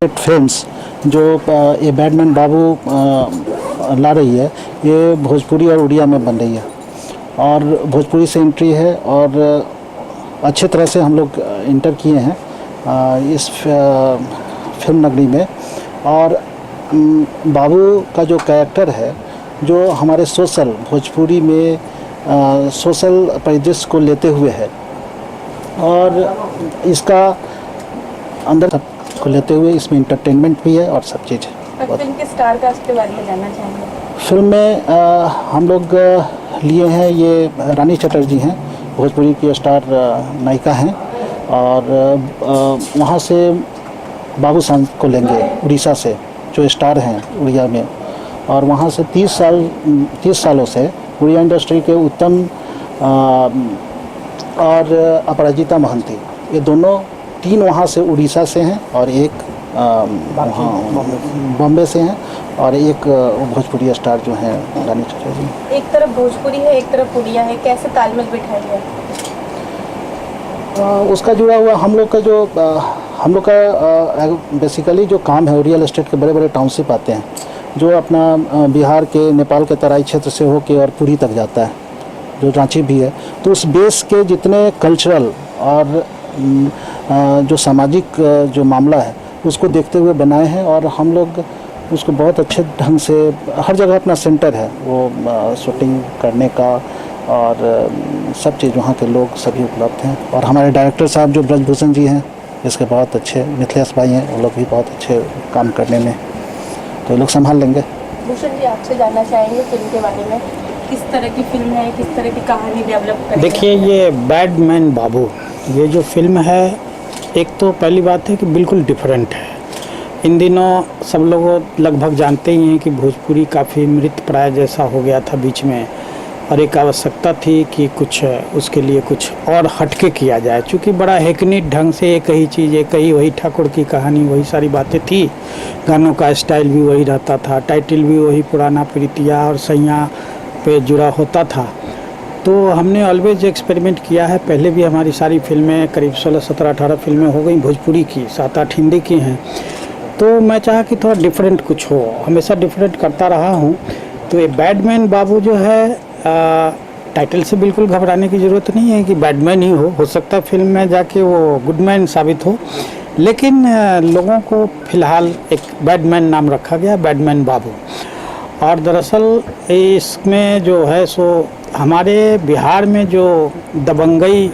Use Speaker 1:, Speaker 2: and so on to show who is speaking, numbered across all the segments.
Speaker 1: Films जो ये badman बाबू ला रही है, ये भोजपुरी और उड़िया में बन रही है और भोजपुरी से एंट्री है और अच्छे तरह से हम लोग इंटर किए हैं इस फिल्म नगरी में। और बाबू का जो कैरेक्टर है, जो हमारे सोशल भोजपुरी में सोशल परिदृश्य को लेते हुए है और इसका अंदर को लेते हुए इसमें इंटरटेनमेंट भी है और सब चीज़ है।
Speaker 2: फिल्म के स्टार कास्ट के बारे में जानना चाहेंगे?
Speaker 1: फिल्म में हम लोग लिए हैं, ये रानी चटर्जी हैं, भोजपुरी की स्टार नायिका हैं और वहाँ से बाबू सांग को लेंगे उड़ीसा से, जो स्टार हैं उड़िया में। और वहाँ से 30 सालों से उड़िया इंडस्ट्री के उत्तम और अपराजिता महंती, ये दोनों 3 वहाँ से उड़ीसा से हैं और एक बॉम्बे से हैं और एक भोजपुरी स्टार जो हैं रानी चटर्जी।
Speaker 2: एक तरफ भोजपुरी है, एक तरफ उड़िया है, कैसे तालमेल बिठाया गया?
Speaker 1: उसका जुड़ा हुआ हम लोग का बेसिकली जो काम है, रियल एस्टेट के बड़े बड़े टाउनशिप आते हैं जो अपना बिहार के, नेपाल के तराई क्षेत्र से होके और पुरी तक जाता है, जो रांची भी है। तो उस बेस के जितने कल्चरल और जो सामाजिक जो मामला है उसको देखते हुए बनाए हैं और हम लोग उसको बहुत अच्छे ढंग से, हर जगह अपना सेंटर है वो शूटिंग करने का और सब चीज़, वहाँ के लोग सभी उपलब्ध हैं। और हमारे डायरेक्टर साहब जो ब्रजभूषण जी हैं, इसके बहुत अच्छे, मिथिलेश भाई हैं, वो लोग भी बहुत अच्छे काम करने में, तो ये लोग संभाल लेंगे।
Speaker 2: भूषण जी, आपसे जानना चाहेंगे फिल्म के बारे में, किस तरह की फिल्म है, किस तरह की कहानी डेवलप करेंगे?
Speaker 3: देखिए, ये बैडमैन बाबू, ये जो फिल्म है, एक तो पहली बात है कि बिल्कुल डिफरेंट है। इन दिनों सब लोग लगभग जानते ही हैं कि भोजपुरी काफ़ी मृत प्राय जैसा हो गया था बीच में, और एक आवश्यकता थी कि कुछ उसके लिए कुछ और हटके किया जाए, क्योंकि बड़ा हेकनीट ढंग से एक ही चीज़, एक ही वही ठाकुर की कहानी, वही सारी बातें थी, गानों का स्टाइल भी वही रहता था, टाइटल भी वही पुराना प्रीतिया और सैया पे जुड़ा होता था। तो हमने ऑलवेज एक्सपेरिमेंट किया है। पहले भी हमारी सारी फिल्में, करीब 16, 17, 18 फिल्में हो गई भोजपुरी की, 7-8 हिंदी की हैं। तो मैं चाहा कि थोड़ा डिफरेंट कुछ हो, हमेशा डिफरेंट करता रहा हूँ। तो ये बैडमैन बाबू जो है, टाइटल से बिल्कुल घबराने की ज़रूरत नहीं है कि बैडमैन ही हो सकता है फिल्म में जाके वो गुडमैन साबित हो, लेकिन लोगों को फ़िलहाल एक बैडमैन नाम रखा गया, बैडमैन बाबू। और दरअसल इसमें जो है सो हमारे बिहार में जो दबंगई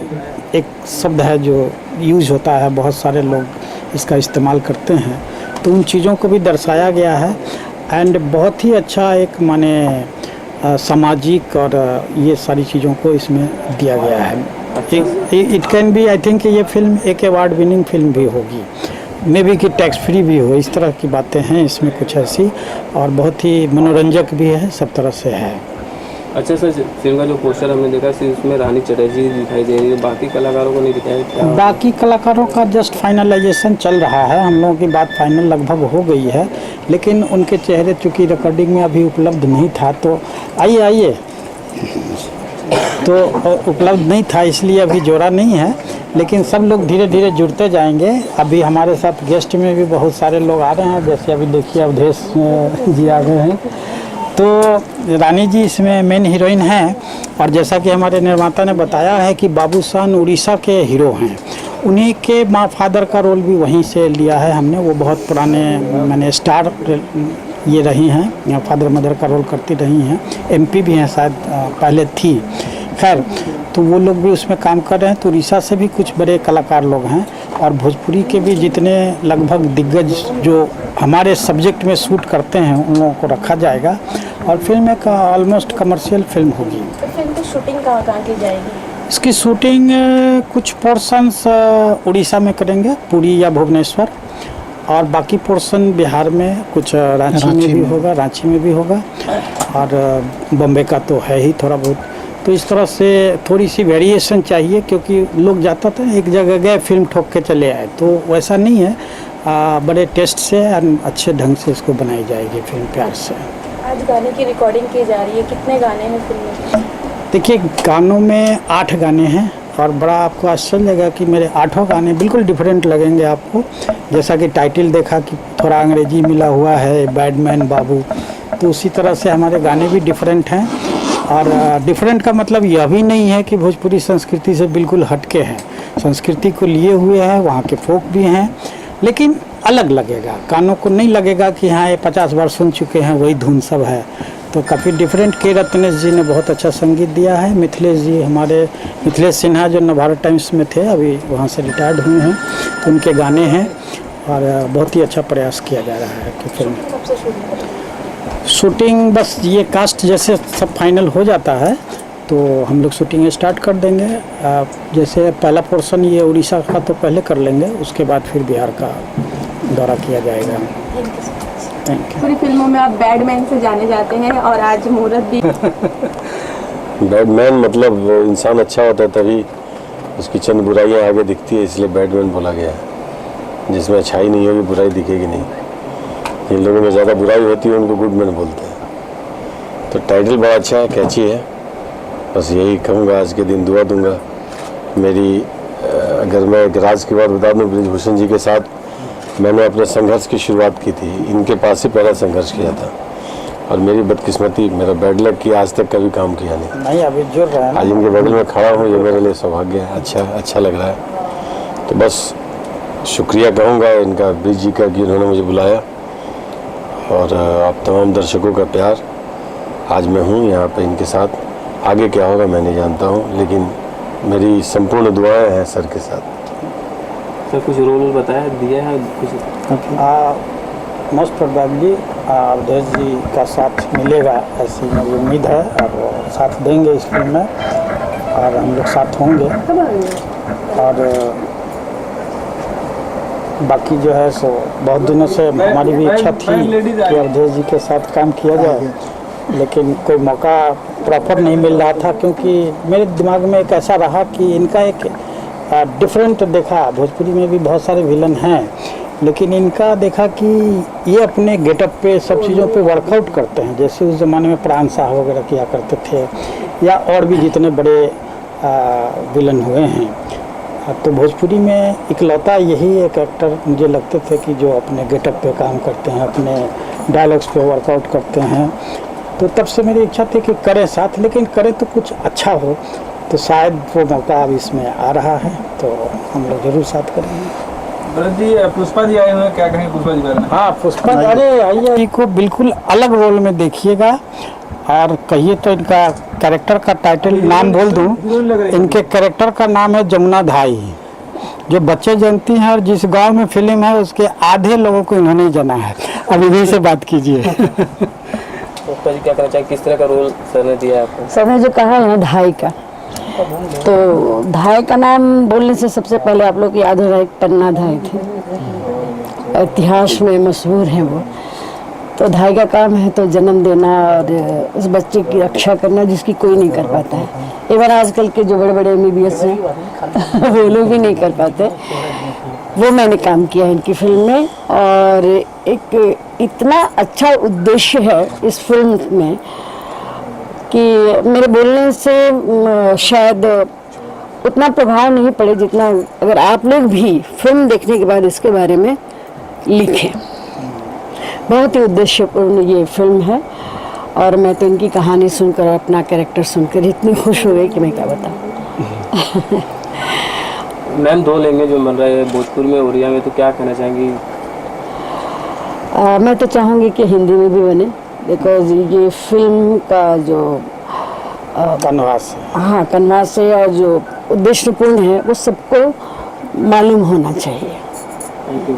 Speaker 3: एक शब्द है जो यूज़ होता है, बहुत सारे लोग इसका इस्तेमाल करते हैं, तो उन चीज़ों को भी दर्शाया गया है। एंड बहुत ही अच्छा एक माने सामाजिक और ये सारी चीज़ों को इसमें दिया गया है। It can be, I think ये फिल्म एक अवार्ड विनिंग फिल्म भी होगी, मे बी कि टैक्स फ्री भी हो, इस तरह की बातें हैं इसमें कुछ ऐसी, और बहुत ही मनोरंजक भी है, सब तरह से है।
Speaker 4: अच्छा सर, फिल्म का जो पोस्टर हमने देखा सिर्फ उसमें रानी चटर्जी दिखाई दे रही है, बाकी कलाकारों को नहीं दिखाया क्या?
Speaker 3: बाकी कलाकारों का जस्ट फाइनलाइजेशन चल रहा है, हम लोगों की बात फाइनल लगभग हो गई है, लेकिन उनके चेहरे चूँकि रिकॉर्डिंग में अभी उपलब्ध नहीं था, तो आइए तो उपलब्ध नहीं था, इसलिए अभी जोड़ा नहीं है, लेकिन सब लोग धीरे धीरे जुड़ते जाएंगे। अभी हमारे साथ गेस्ट में भी बहुत सारे लोग आ रहे हैं, जैसे अभी देखिए अवधेश जी आ गए हैं, तो रानी जी इसमें मेन हीरोइन हैं। और जैसा कि हमारे निर्माता ने बताया है कि बाबू सान उड़ीसा के हीरो हैं, उन्हीं के माँ फादर का रोल भी वहीं से लिया है हमने। वो बहुत पुराने मैंने स्टार ये रही हैं, फादर मदर का रोल करती रही हैं, एमपी भी हैं शायद, पहले थी। खैर, तो वो लोग भी उसमें काम कर रहे हैं। तो उड़ीसा से भी कुछ बड़े कलाकार लोग हैं और भोजपुरी के भी जितने लगभग दिग्गज जो हमारे सब्जेक्ट में शूट करते हैं, उन लोगों को रखा जाएगा और फिल्म एक ऑलमोस्ट कमर्शियल फिल्म होगी।
Speaker 2: तो फिल्म की शूटिंग कहाँ की जाएगी?
Speaker 3: इसकी शूटिंग कुछ पोर्शंस उड़ीसा में करेंगे, पुरी या भुवनेश्वर, और बाकी पोर्शन बिहार में, कुछ रांची में भी होगा, रांची में भी होगा, और बॉम्बे का तो है ही थोड़ा बहुत। तो इस तरह से थोड़ी सी वेरिएशन चाहिए, क्योंकि लोग जाता था एक जगह गए फिल्म ठोक के चले आए, तो वैसा नहीं है। बड़े टेस्ट से और अच्छे ढंग से इसको बनाई जाएगी फिल्म, प्यार से।
Speaker 2: आज गाने की रिकॉर्डिंग की जा रही है, कितने गाने हैं फिल्म में?
Speaker 3: देखिए, गानों में 8 गाने हैं, और बड़ा आपको आश्चर्य लगेगा कि मेरे 8 गाने बिल्कुल डिफरेंट लगेंगे आपको। जैसा कि टाइटल देखा कि थोड़ा अंग्रेजी मिला हुआ है, बैडमैन बाबू, तो उसी तरह से हमारे गाने भी डिफरेंट हैं। और डिफरेंट का मतलब यह भी नहीं है कि भोजपुरी संस्कृति से बिल्कुल हटके हैं, संस्कृति को लिए हुए हैं, वहाँ के फोक भी हैं, लेकिन अलग लगेगा, कानों को नहीं लगेगा कि हाँ ये 50 बार सुन चुके हैं वही धुन सब है। तो काफ़ी डिफरेंट। के रत्नेश जी ने बहुत अच्छा संगीत दिया है। मिथिलेश जी, हमारे मिथिलेश सिन्हा जो नवभारत टाइम्स में थे, अभी वहाँ से रिटायर्ड हुए हैं, तो उनके गाने हैं और बहुत ही अच्छा प्रयास किया जा रहा है कि फिल्म शूटिंग बस ये कास्ट जैसे सब फाइनल हो जाता है तो हम लोग शूटिंग स्टार्ट कर देंगे। जैसे पहला पोर्शन ये उड़ीसा का तो पहले कर लेंगे, उसके बाद फिर बिहार का दौरा किया जाएगा। Thank you.
Speaker 2: पूरी फिल्मों में आप बैडमैन से जाने जाते हैं और आज मुहूर्त भी
Speaker 5: बैडमैन मतलब वो इंसान अच्छा होता है तभी उसकी चंद बुराइयां आगे दिखती है, इसलिए बैडमैन बोला गया है। जिसमें अच्छाई नहीं होगी बुराई दिखेगी नहीं। जिन लोगों में ज़्यादा बुराई होती है उनको गुडमैन बोलते हैं। तो टाइटल बड़ा अच्छा है, कैची है। बस यही कहूँगा, आज के दिन दुआ दूंगा। मेरी अगर मैं एक राज की बात बता दूँ, ब्रिजभूषण जी के साथ मैंने अपने संघर्ष की शुरुआत की थी, इनके पास ही पहला संघर्ष किया था। और मेरी बदकिस्मती, मेरा बैड लक कि आज तक कभी काम किया नहीं।
Speaker 3: अभी जुड़ रहा है।
Speaker 5: आज इनके बगल में खड़ा हूँ, ये मेरे लिए सौभाग्य है। अच्छा लग रहा है। तो बस शुक्रिया कहूँगा इनका, ब्रिज जी का, कि उन्होंने मुझे बुलाया और आप तमाम दर्शकों का प्यार। आज मैं हूँ यहाँ पे इनके साथ। आगे क्या होगा मैं नहीं जानता हूँ, लेकिन मेरी संपूर्ण दुआएं हैं सर के साथ।
Speaker 4: सर कुछ रोल बताया दिया है कुछ?
Speaker 3: मोस्ट प्रोबेबली अवधेश जी का साथ मिलेगा ऐसी मेरी उम्मीद है, और वो साथ देंगे इस फिल्म में और हम लोग साथ होंगे। और बाकी जो है सो बहुत दिनों से हमारी भी इच्छा थी कि अवधेश जी के साथ काम किया जाए, लेकिन कोई मौका प्रॉपर नहीं मिल रहा था, क्योंकि मेरे दिमाग में एक ऐसा रहा कि इनका एक डिफरेंट देखा। भोजपुरी में भी बहुत सारे विलन हैं, लेकिन इनका देखा कि ये अपने गेटअप पे सब चीज़ों पे वर्कआउट करते हैं, जैसे उस ज़माने में प्राण साह वगैरह किया करते थे, या और भी जितने बड़े विलन हुए हैं। तो भोजपुरी में इकलौता यही एक एक्टर मुझे लगते थे कि जो अपने गेटअप पे काम करते हैं, अपने डायलॉग्स पे वर्कआउट करते हैं। तो तब से मेरी इच्छा थी कि करें साथ, लेकिन करें तो कुछ अच्छा हो। तो शायद वो मौका अब इसमें आ रहा है, तो हम लोग जरूर साथ करेंगे।
Speaker 6: भरत जी, पुष्पा जी आए हुए हैं, क्या कहें पुष्पा जी बारे में?
Speaker 3: हाँ, पुष्पा, अरे आइए, को बिल्कुल अलग रोल में देखिएगा। और कहिए तो इनका कैरेक्टर का टाइटल नाम बोल दूं, इनके कैरेक्टर का नाम है जमुना धाई। जो बच्चे जानती हैं और जिस गांव में फिल्म है उसके आधे लोगों को इन्होंने जाना है। अब इन्हीं से बात कीजिए।
Speaker 4: पुष्पा जी क्या कहना चाहिए, किस तरह का रोल सर ने दिया है आपको?
Speaker 7: सर ने जो कहा है ना धाई का, तो धाई का नाम बोलने से सबसे पहले आप लोग याद हो रहा है पन्ना धाई थे, इतिहास में मशहूर है वो। तो धाई का काम है तो जन्म देना और उस बच्चे की रक्षा करना जिसकी कोई नहीं कर पाता है। इवन आजकल के जो बड़े बड़े MBBS हैं वो लोग भी नहीं कर पाते। वो मैंने काम किया है इनकी फिल्म में, और एक इतना अच्छा उद्देश्य है इस फिल्म में कि मेरे बोलने से शायद उतना प्रभाव नहीं पड़े जितना अगर आप लोग भी फिल्म देखने के बाद इसके बारे में लिखें। बहुत ही उद्देश्यपूर्ण ये फिल्म है, और मैं तो इनकी कहानी सुनकर, अपना कैरेक्टर सुनकर इतनी खुश हो गई कि मैं क्या बताऊँ।
Speaker 4: मैम 2 लैंग्वेज में बन रहा है, भोजपुरी में, उड़िया में, तो क्या कहना चाहेंगी?
Speaker 7: मैं तो चाहूँगी कि हिंदी में भी बने, बिकॉज ये फिल्म का जो
Speaker 3: कनवास,
Speaker 7: हाँ कनवास है और जो उद्देश्यपूर्ण है वो सबको मालूम होना चाहिए।
Speaker 4: Thank you.